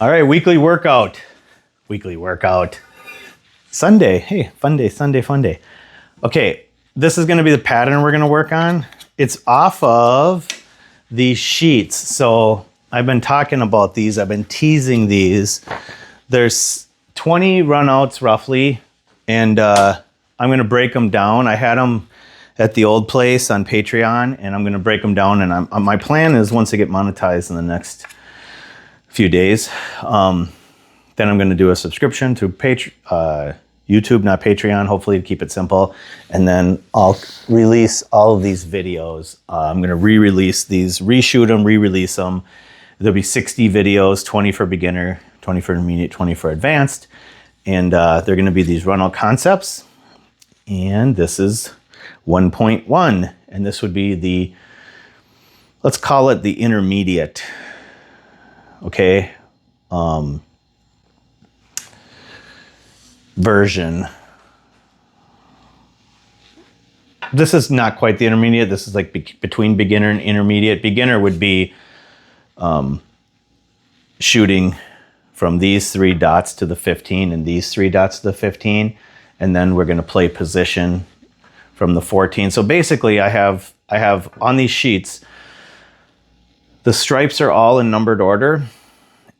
All right, weekly workout. Weekly workout. Sunday. Hey, fun day, Sunday, fun day. Okay, this is going to be the pattern we're going to work on. It's off of these sheets. So I've been talking about these. I've been teasing these. There's 20 runouts roughly, and I'm going to break them down. I had them at the old place on Patreon, and I'm going to break them down. And my plan is once I get monetized in the next few days, then I'm going to do a subscription to YouTube, not Patreon, hopefully to keep it simple. And then I'll release all of these videos. I'm going to re-release these, reshoot them, re-release them. There'll be 60 videos, 20 for beginner, 20 for intermediate, 20 for advanced. And they're going to be these runout concepts. And this is 1.1. And this would be the, let's call it the intermediate. Okay. Version. This is not quite the intermediate. This is like between beginner and intermediate. Beginner would be shooting from these 3 dots to the 15 and these 3 dots to the 15. And then we're going to play position from the 14. So basically I have on these sheets, the stripes are all in numbered order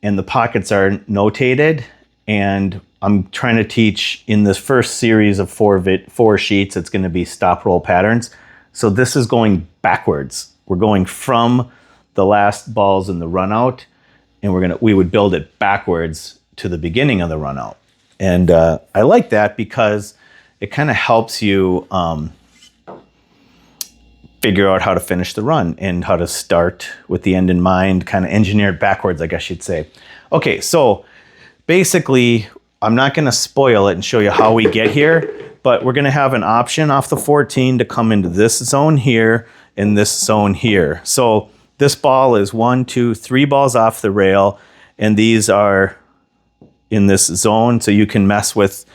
and the pockets are notated. And I'm trying to teach in this first series of 4 sheets, it's going to be stop roll patterns. So this is going backwards. We're going from the last balls in the run out, and we would build it backwards to the beginning of the run out. And I like that because it kind of helps you figure out how to finish the run and how to start with the end in mind, kind of engineer it backwards, I guess you'd say. Okay, so basically, I'm not going to spoil it and show you how we get here, but we're going to have an option off the 14 to come into this zone here and this zone here. So this ball is 1, 2, 3 balls off the rail, and these are in this zone. So you can mess with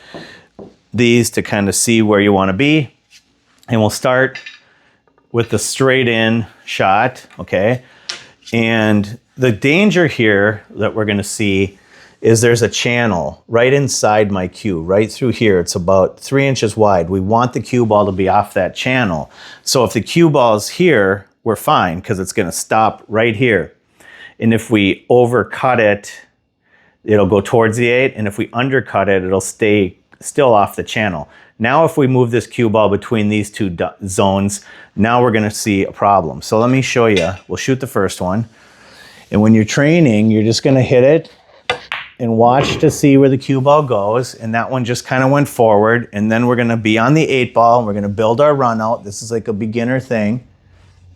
these to kind of see where you want to be. And we'll start with the straight in shot, okay? And the danger here that we're going to see is there's a channel right inside my cue, right through here. It's about 3 inches wide. We want the cue ball to be off that channel. So if the cue ball's here, we're fine because it's going to stop right here. And if we overcut it, it'll go towards the 8. And if we undercut it, it'll stay still off the channel. Now if we move this cue ball between these 2 zones, now we're going to see a problem. So let me show you. We'll shoot the first one. And when you're training, you're just going to hit it and watch to see where the cue ball goes. And that one just kind of went forward. And then we're going to be on the 8 ball. And we're going to build our run out. This is like a beginner thing.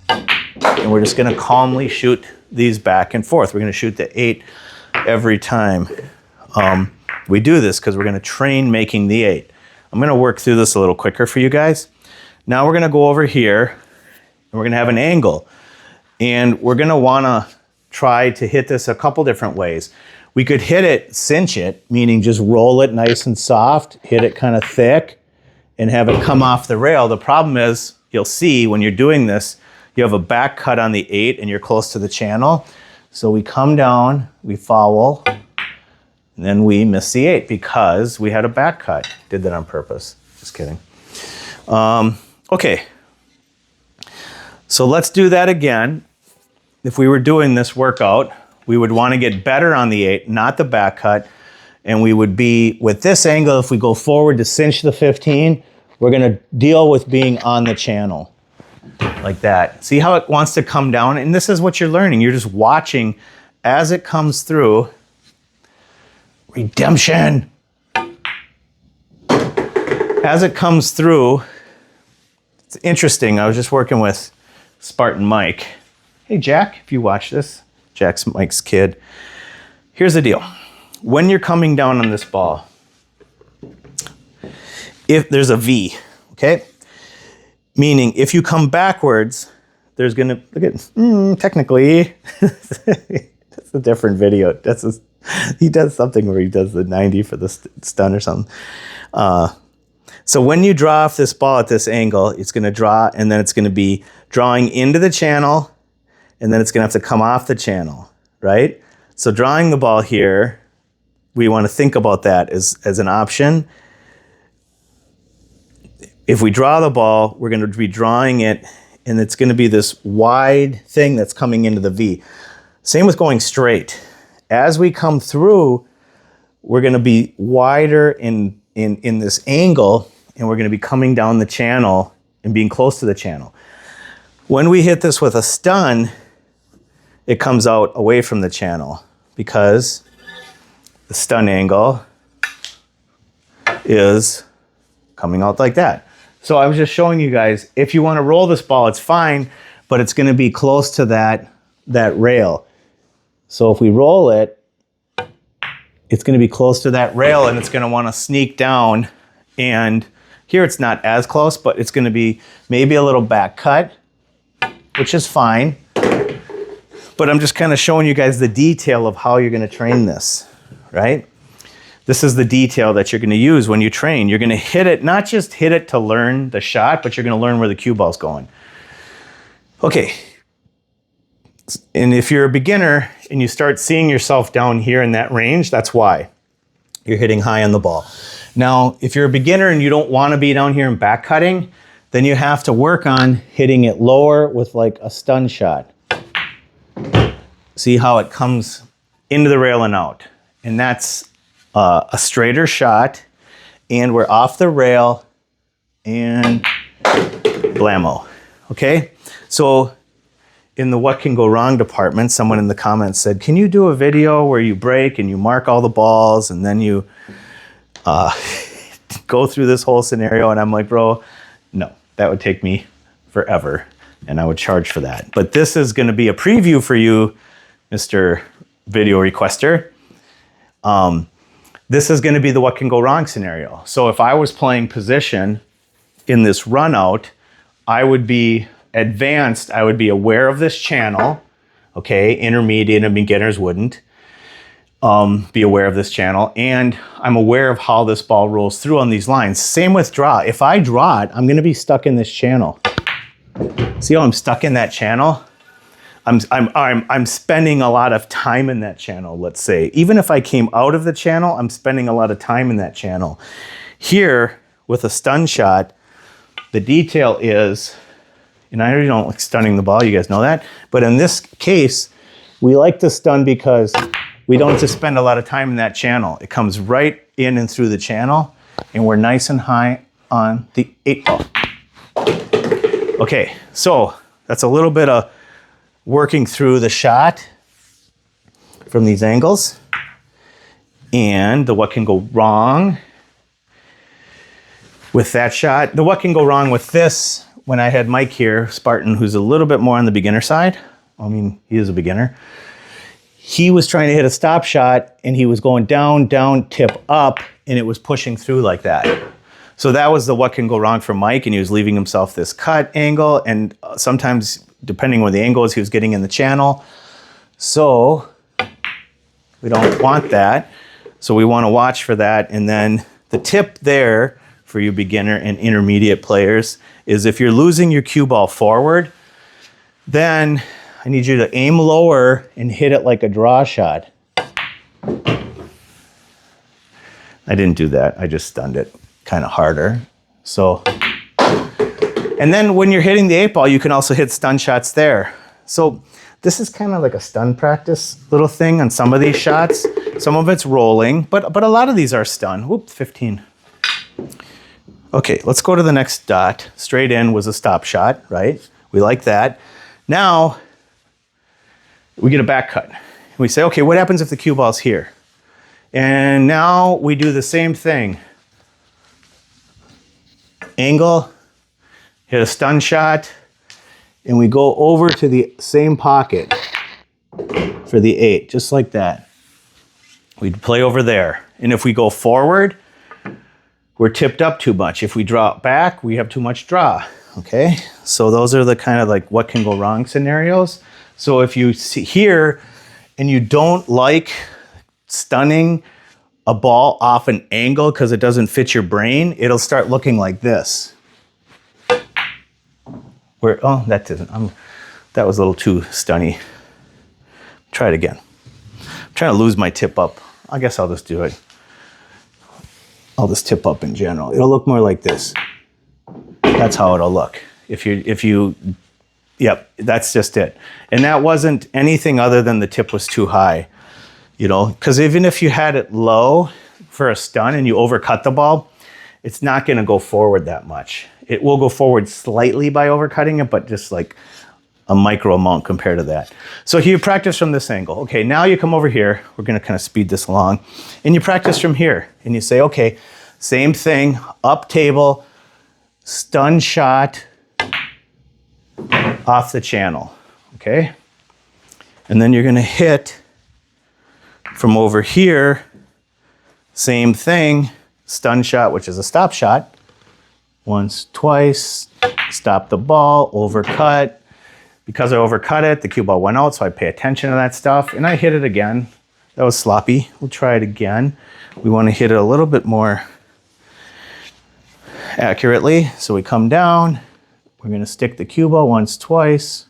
And we're just going to calmly shoot these back and forth. We're going to shoot the 8 every time. We do this because we're going to train making the 8. I'm going to work through this a little quicker for you guys. Now we're going to go over here and we're going to have an angle. And we're going to want to try to hit this a couple different ways. We could hit it, cinch it, meaning just roll it nice and soft, hit it kind of thick, and have it come off the rail. The problem is, you'll see when you're doing this, you have a back cut on the 8 and you're close to the channel. So we come down, we foul, and then we miss the 8 because we had a back cut. Did that on purpose. Just kidding. Okay. So let's do that again. If we were doing this workout, we would want to get better on the 8, not the back cut. And we would be, with this angle, if we go forward to cinch the 15, we're going to deal with being on the channel. Like that. See how it wants to come down? And this is what you're learning. You're just watching as it comes through. Redemption. As it comes through, it's interesting. I was just working with Spartan Mike. Hey, Jack, if you watch this, Jack's Mike's kid. Here's the deal. When you're coming down on this ball, if there's a V, okay? Meaning if you come backwards, there's gonna, look at, technically, that's a different video. He does something where he does the 90 for the stun or something. So when you draw off this ball at this angle, it's gonna draw, and then it's gonna be drawing into the channel, and then it's gonna have to come off the channel, right? So drawing the ball here, we want to think about that as an option. If we draw the ball, we're going to be drawing it, and it's going to be this wide thing that's coming into the V. Same with going straight. As we come through, we're going to be wider in this angle, and we're going to be coming down the channel and being close to the channel. When we hit this with a stun, it comes out away from the channel because the stun angle is coming out like that. So I was just showing you guys, if you want to roll this ball, it's fine, but it's going to be close to that rail. So if we roll it, it's going to be close to that rail, and it's going to want to sneak down. And here it's not as close, but it's going to be maybe a little back cut, which is fine. But I'm just kind of showing you guys the detail of how you're going to train this, right? This is the detail that you're going to use when you train. You're going to hit it, not just hit it to learn the shot, but you're going to learn where the cue ball's going. Okay. And if you're a beginner and you start seeing yourself down here in that range, that's why you're hitting high on the ball. Now, if you're a beginner and you don't want to be down here and back cutting, then you have to work on hitting it lower with like a stun shot. See how it comes into the rail and out. And that's a straighter shot, and we're off the rail, and blammo. Okay? So in the what can go wrong department, someone in the comments said, can you do a video where you break and you mark all the balls and then you go through this whole scenario? And I'm like, bro, no, that would take me forever, and I would charge for that. But this is going to be a preview for you, Mr. Video Requester. This is going to be the what can go wrong scenario. So if I was playing position in this run out, I would be advanced. I would be aware of this channel. Okay, intermediate and beginners wouldn't be aware of this channel. And I'm aware of how this ball rolls through on these lines. Same with draw. If I draw it, I'm going to be stuck in this channel. See how I'm stuck in that channel? I'm spending a lot of time in that channel, let's say. Even if I came out of the channel, I'm spending a lot of time in that channel. Here, with a stun shot, the detail is, and I already don't like stunning the ball, you guys know that, but in this case, we like to stun because we don't have to spend a lot of time in that channel. It comes right in and through the channel, and we're nice and high on the 8 ball. Okay, so that's a little bit of working through the shot from these angles and the what can go wrong with that shot. The what can go wrong with this, when I had Mike here, Spartan, who's a little bit more on the beginner side. I mean, he is a beginner. He was trying to hit a stop shot and he was going down, down, tip up, and it was pushing through like that. So that was the what can go wrong for Mike, and he was leaving himself this cut angle, and sometimes, depending where the angle is, he was getting in the channel. So we don't want that. So we want to watch for that. And then the tip there for you beginner and intermediate players is if you're losing your cue ball forward, then I need you to aim lower and hit it like a draw shot. I didn't do that. I just stunned it kind of harder. So, and then when you're hitting the 8 ball, you can also hit stun shots there. So this is kind of like a stun practice little thing on some of these shots. Some of it's rolling, but a lot of these are stun. Whoop, 15. Okay, let's go to the next dot. Straight in was a stop shot, right? We like that. Now, we get a back cut. We say, okay, what happens if the cue ball's here? And now we do the same thing. Angle, hit a stun shot, and we go over to the same pocket for the 8, just like that. We'd play over there. And if we go forward, we're tipped up too much. If we draw back, we have too much draw, okay? So those are the kind of like what can go wrong scenarios. So if you see here and you don't like stunning a ball off an angle because it doesn't fit your brain, it'll start looking like this. Where, oh, that didn't, that was a little too stunny. Try it again. I'm trying to lose my tip up. I guess I'll just do it. I'll just tip up in general. It'll look more like this. That's how it'll look. Yep, that's just it. And that wasn't anything other than the tip was too high, you know, because even if you had it low for a stun and you overcut the ball, it's not going to go forward that much. It will go forward slightly by overcutting it, but just like a micro amount compared to that. So you practice from this angle. Okay, now you come over here. We're going to kind of speed this along. And you practice from here. And you say, okay, same thing, up table, stun shot, off the channel, okay? And then you're gonna hit from over here, same thing, stun shot, which is a stop shot. Once, twice, stop the ball, overcut. Because I overcut it, the cue ball went out, so I pay attention to that stuff, and I hit it again. That was sloppy. We'll try it again. We wanna hit it a little bit more accurately. So we come down, we're gonna stick the cue ball once, twice.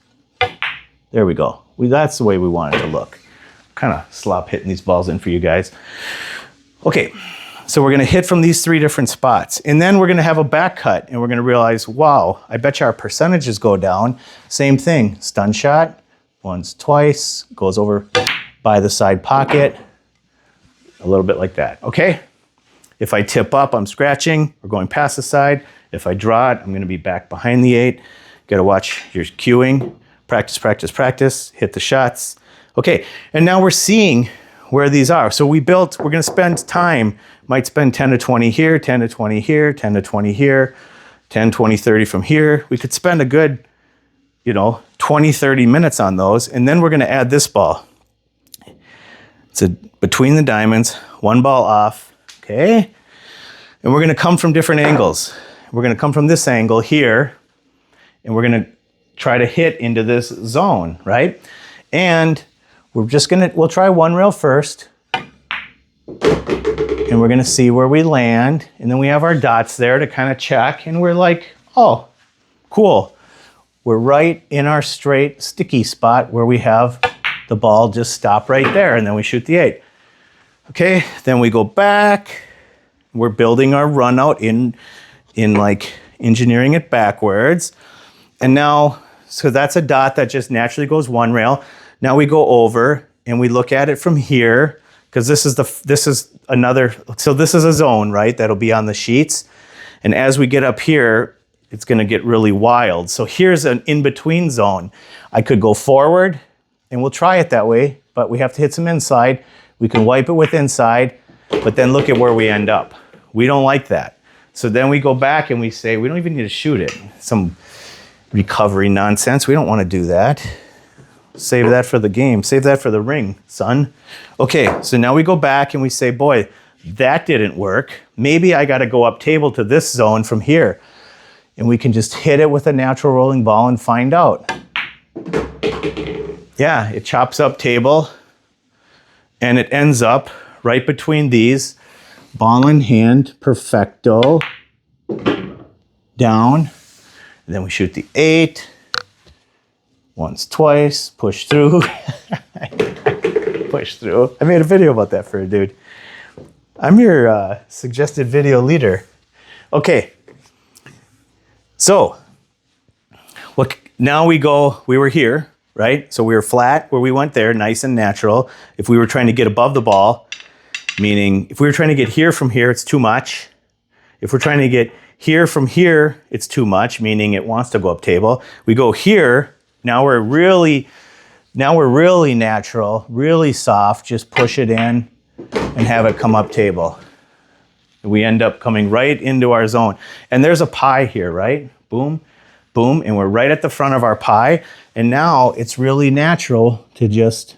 There we go. That's the way we want it to look. Kind of slop hitting these balls in for you guys. Okay, so we're gonna hit from these 3 different spots. And then we're gonna have a back cut and we're gonna realize, wow, I bet you our percentages go down. Same thing, stun shot, once, twice, goes over by the side pocket, a little bit like that, okay? If I tip up, I'm scratching, we're going past the side. If I draw it, I'm gonna be back behind the 8. Gotta watch your cueing. Practice, practice, practice, hit the shots. Okay, and now we're seeing where these are. So we're gonna spend time, might spend 10 to 20 here, 10 to 20 here, 10 to 20 here, 10, 20, 30 from here. We could spend a good, 20, 30 minutes on those, and then we're gonna add this ball. It's between the diamonds, 1 ball off, okay? And we're gonna come from different angles. We're gonna come from this angle here, and we're gonna try to hit into this zone, right? And we'll try 1 rail first, and we're gonna see where we land, and then we have our dots there to kind of check, and we're like, oh, cool. We're right in our straight sticky spot where we have the ball just stop right there, and then we shoot the 8. Okay, then we go back. We're building our run out in like engineering it backwards. And now, so that's a dot that just naturally goes 1 rail. Now we go over and we look at it from here, because this is a zone, right? That'll be on the sheets. And as we get up here, it's gonna get really wild. So here's an in-between zone. I could go forward, and we'll try it that way, but we have to hit some inside. We can wipe it with inside, but then look at where we end up. We don't like that. So then we go back and we say, we don't even need to shoot it. Some recovery nonsense. We don't want to do that. Save that for the game. Save that for the ring, son. Okay, so now we go back and we say, boy, that didn't work. Maybe I got to go up table to this zone from here. And we can just hit it with a natural rolling ball and find out. Yeah, it chops up table and it ends up right between these. Ball in hand, perfecto. Down. And then we shoot the 8. Once, twice, push through. Push through. I made a video about that for a dude. I'm your suggested video leader. Okay. So, now we were here, right? So we were flat where we went there, nice and natural. If we were trying to get above the ball, meaning if we were trying to get here from here, it's too much. If we're trying to get here from here, it's too much, meaning it wants to go up table. We go here, now we're really natural, really soft, just push it in and have it come up table. We end up coming right into our zone. And there's a pie here, right? Boom, boom, and we're right at the front of our pie. And now it's really natural to just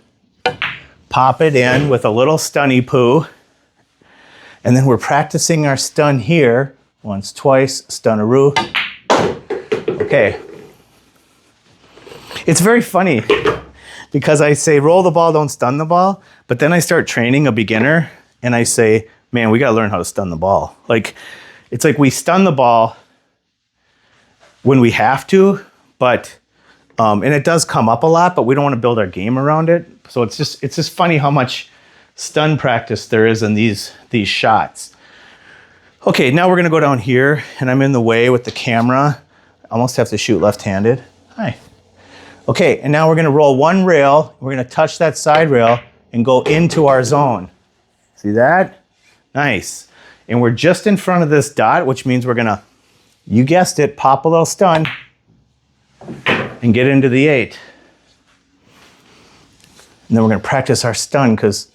pop it in with a little stunny poo. And then we're practicing our stun here. Once, twice, stunaroo. Okay. It's very funny because I say roll the ball, don't stun the ball. But then I start training a beginner and I say, man, we got to learn how to stun the ball. Like, it's like we stun the ball when we have to, but, and it does come up a lot, but we don't want to build our game around it. So it's just funny how much stun practice there is in these shots. Okay, now we're gonna go down here, and I'm in the way with the camera. I almost have to shoot left-handed. Hi. Okay, and now we're gonna roll one rail, we're gonna touch that side rail and go into our zone. See that? Nice. And we're just in front of this dot, which means we're gonna, you guessed it, pop a little stun and get into the 8. And then we're gonna practice our stun because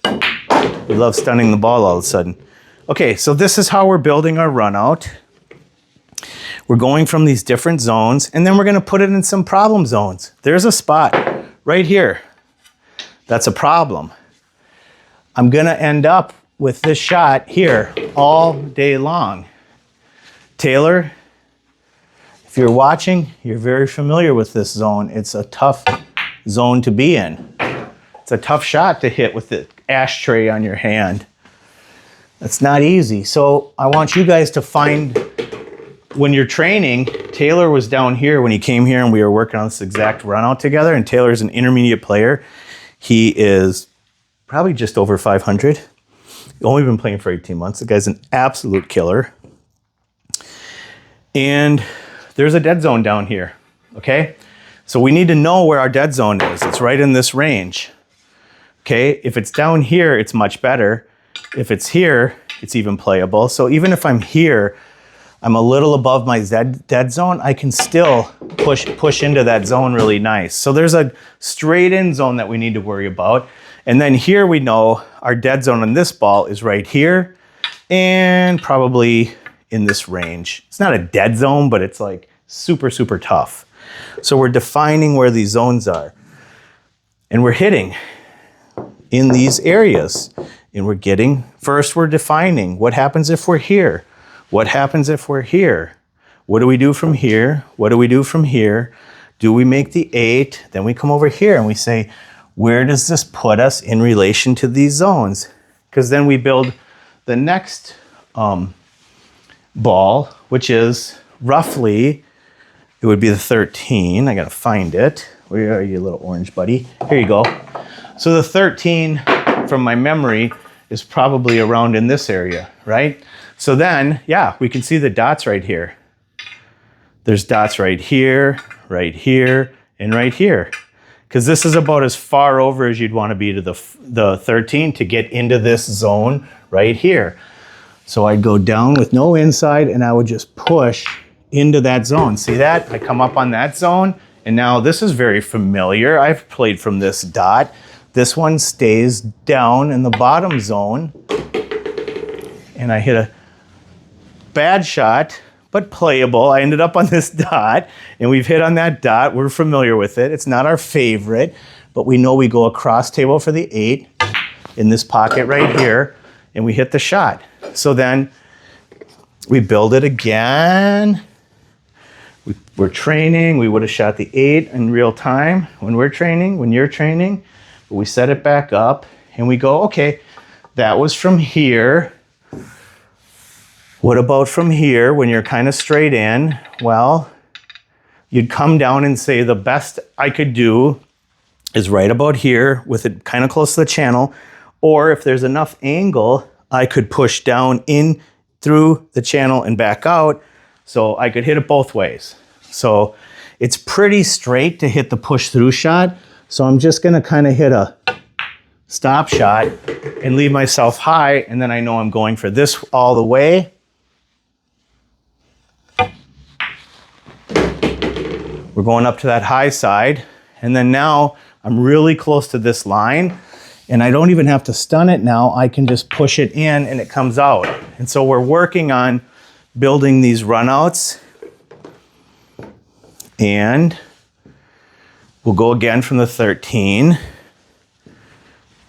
we love stunning the ball all of a sudden. Okay, so this is how we're building our run out. We're going from these different zones, and then we're gonna put it in some problem zones. There's a spot right here. That's a problem. I'm gonna end up with this shot here all day long. Taylor, if you're watching, you're very familiar with this zone. It's a tough zone to be in. It's a tough shot to hit with the ashtray on your hand. That's not easy. So I want you guys to find, when you're training, Taylor was down here when he came here and we were working on this exact run out together, and Taylor's an intermediate player. He is probably just over 500. Only been playing for 18 months. The guy's an absolute killer. And there's a dead zone down here, okay? So we need to know where our dead zone is. It's right in this range, okay? If it's down here, it's much better. If it's here, it's even playable. So even if I'm here, I'm a little above my dead zone, I can still push into that zone really nice. So there's a straight in zone that we need to worry about. And then here we know our dead zone on this ball is right here and probably in this range. It's not a dead zone, but it's like super, super tough. So we're defining where these zones are. And we're hitting in these areas. And we're getting, first we're defining what happens if we're here. What happens if we're here? What do we do from here? What do we do from here? Do we make the 8? Then we come over here and we say, where does this put us in relation to these zones? Because then we build the next ball, which is roughly, it would be the 13. I gotta find it. Where are you, little orange buddy? Here you go. So the 13 from my memory is probably around in this area, right? So then, yeah, we can see the dots right here. There's dots right here, and right here. Because this is about as far over as you'd want to be to the 13 to get into this zone right here. So I'd go down with no inside and I would just push into that zone. See that? I come up on that zone, and now this is very familiar. I've played from this dot. This one stays down in the bottom zone, and I hit a bad shot, but playable. I ended up on this dot, and we've hit on that dot. We're familiar with it. It's not our favorite, but we know we go across table for the 8 in this pocket right here, and we hit the shot. So then we build it again. We're training. We would have shot the 8 in real time when we're training, when you're training. But we set it back up, and we go, okay, that was from here. What about from here when you're kind of straight in? Well, you'd come down and say the best I could do is right about here with it kind of close to the channel. Or if there's enough angle, I could push down in through the channel and back out. So I could hit it both ways. So it's pretty straight to hit the push through shot. So I'm just gonna kind of hit a stop shot and leave myself high. And then I know I'm going for this all the way. We're going up to that high side. And then now I'm really close to this line, and I don't even have to stun it now. I can just push it in and it comes out. And so we're working on building these runouts, and we'll go again from the 13.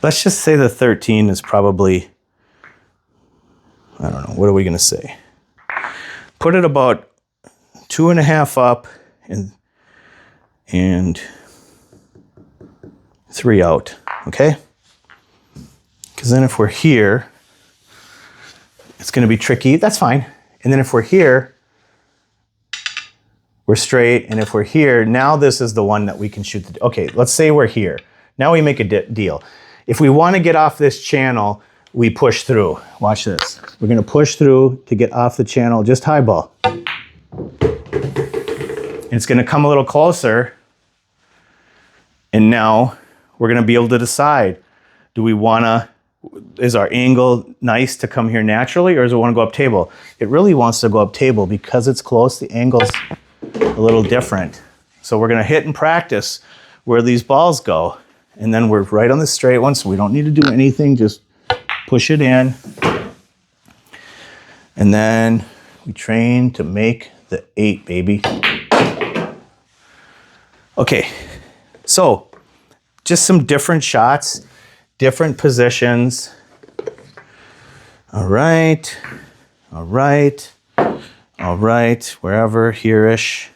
Let's just say the 13 is probably, I don't know, what are we gonna say? Put it about 2.5 up and 3 out, okay? Because then if we're here, it's gonna be tricky. That's fine. And then if we're here, we're straight. And if we're here, now this is the one that we can shoot. Okay, let's say we're here. Now we make a deal. If we want to get off this channel, we push through. Watch this. We're going to push through to get off the channel, just high ball. And it's going to come a little closer. And now we're going to be able to decide, do we want to, is our angle nice to come here naturally, or does it want to go up table? It really wants to go up table because it's close. The angle's a little different. So we're going to hit and practice where these balls go. And then we're right on the straight one, so we don't need to do anything. Just push it in. And then we train to make the 8, baby. Okay, so just some different shots, different positions. All right, all right, all right, wherever, here-ish.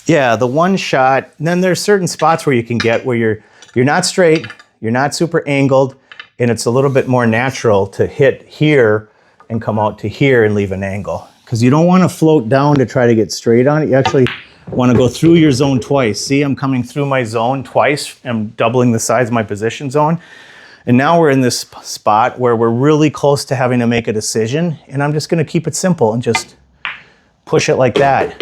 Yeah, the one shot, and then there's certain spots where you can get where you're not straight, you're not super angled, and it's a little bit more natural to hit here and come out to here and leave an angle. Because you don't want to float down to try to get straight on it. You actually want to go through your zone twice. See, I'm coming through my zone twice. I'm doubling the size of my position zone. And now we're in this spot where we're really close to having to make a decision. And I'm just going to keep it simple and just push it like that.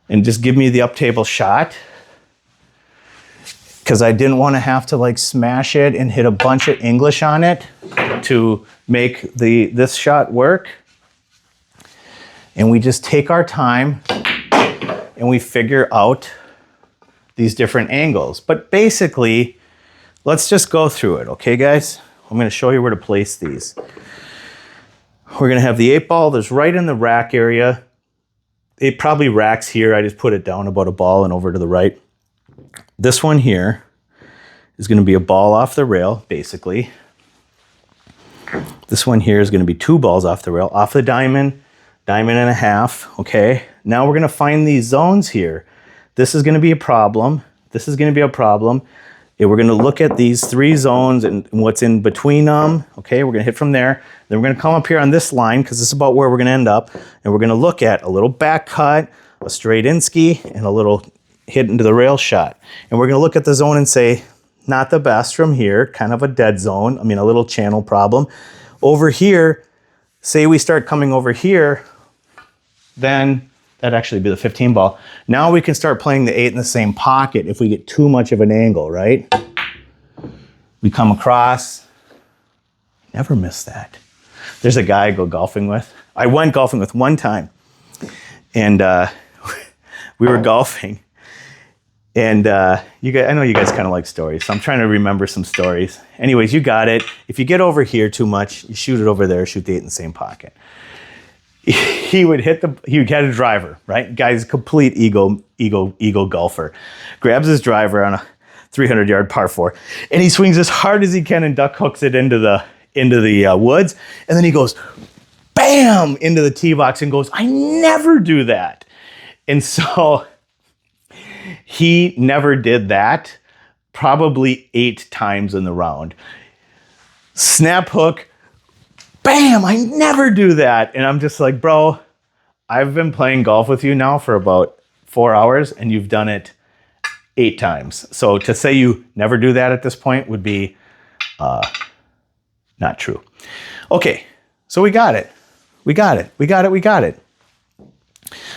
And just give me the up table shot. Because I didn't want to have to like smash it and hit a bunch of English on it to make this shot work. And we just take our time and we figure out these different angles. But basically, let's just go through it, okay, guys? I'm going to show you where to place these. We're going to have the 8 ball. There's right in the rack area. It probably racks here. I just put it down about a ball and over to the right. This one here is going to be a ball off the rail, basically. This one here is going to be 2 balls off the rail, off the diamond, diamond and a half, okay? Now we're going to find these zones here. This is going to be a problem. This is going to be a problem. And we're going to look at these 3 zones and what's in between them, okay? We're going to hit from there. Then we're going to come up here on this line because this is about where we're going to end up. And we're going to look at a little back cut, a straight in-ski, and a little hit into the rail shot. And we're going to look at the zone and say, not the best from here, kind of a dead zone. I mean, a little channel problem. Over here, say we start coming over here, then that'd actually be the 15 ball. Now we can start playing the 8 in the same pocket if we get too much of an angle, right? We come across. Never miss that. There's a guy I go golfing with. I went golfing with one time. And we were golfing. And you guys, I know you guys kind of like stories, so I'm trying to remember some stories. Anyways, you got it. If you get over here too much, you shoot it over there, shoot the 8 in the same pocket. He would get a driver, right? Guy's a complete ego golfer. Grabs his driver on a 300-yard par 4, and he swings as hard as he can and duck hooks it into the woods, and then he goes, bam, into the tee box and goes, I never do that. And so he never did that, probably 8 times in the round. Snap hook, bam, I never do that. And I'm just like, bro, I've been playing golf with you now for about 4 hours and you've done it 8 times. So to say you never do that at this point would be not true. Okay, so we got it. We got it.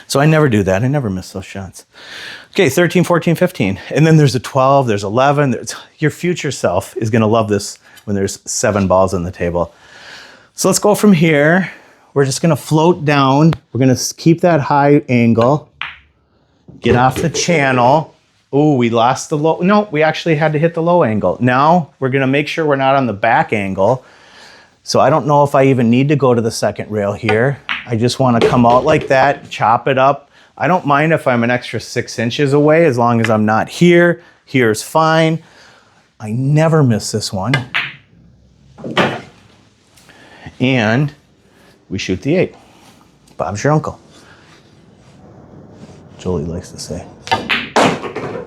So I never do that. I never miss those shots. Okay, 13, 14, 15. And then there's a 12, there's 11. Your future self is going to love this when there's 7 balls on the table. So let's go from here. We're just going to float down. We're going to keep that high angle. Get off the channel. Ooh, we lost the low. No, we actually had to hit the low angle. Now we're going to make sure we're not on the back angle. So I don't know if I even need to go to the second rail here. I just want to come out like that, chop it up. I don't mind if I'm an extra 6 inches away as long as I'm not here. Here's fine. I never miss this one. And we shoot the 8. Bob's your uncle. Jolie likes to say.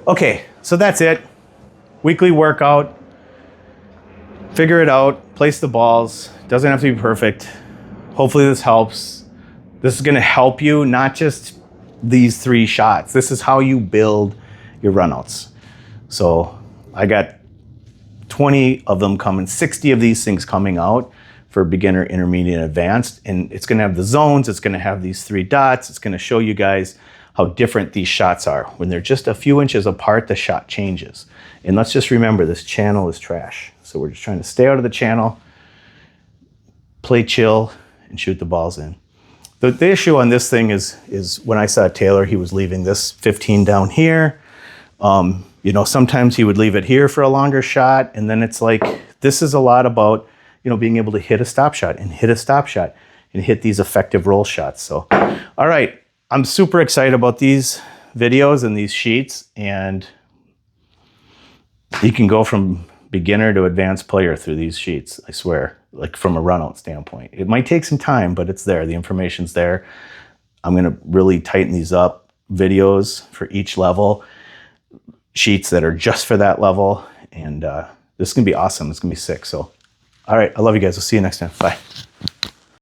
Okay, so that's it. Weekly workout. Figure it out. Place the balls. Doesn't have to be perfect. Hopefully this helps. This is going to help you, not just these 3 shots. This is how you build your runouts. So I got 20 of them coming, 60 of these things coming out for beginner, intermediate, and advanced. And it's gonna have the zones, it's gonna have these 3 dots, it's gonna show you guys how different these shots are. When they're just a few inches apart, the shot changes. And let's just remember, this channel is trash. So we're just trying to stay out of the channel, play chill, and shoot the balls in. The issue on this thing is when I saw Taylor, he was leaving this 15 down here. You know, sometimes he would leave it here for a longer shot, and then it's like, this is a lot about, you know, being able to hit a stop shot and hit a stop shot and hit these effective roll shots. So, all right, I'm super excited about these videos and these sheets, and you can go from beginner to advanced player through these sheets, I swear, like from a run out standpoint. It might take some time, but it's there, the information's there. I'm gonna really tighten these up, videos for each level, sheets that are just for that level, and this is gonna be awesome. It's gonna be sick. So, all right, I love you guys. We'll see you next time. Bye.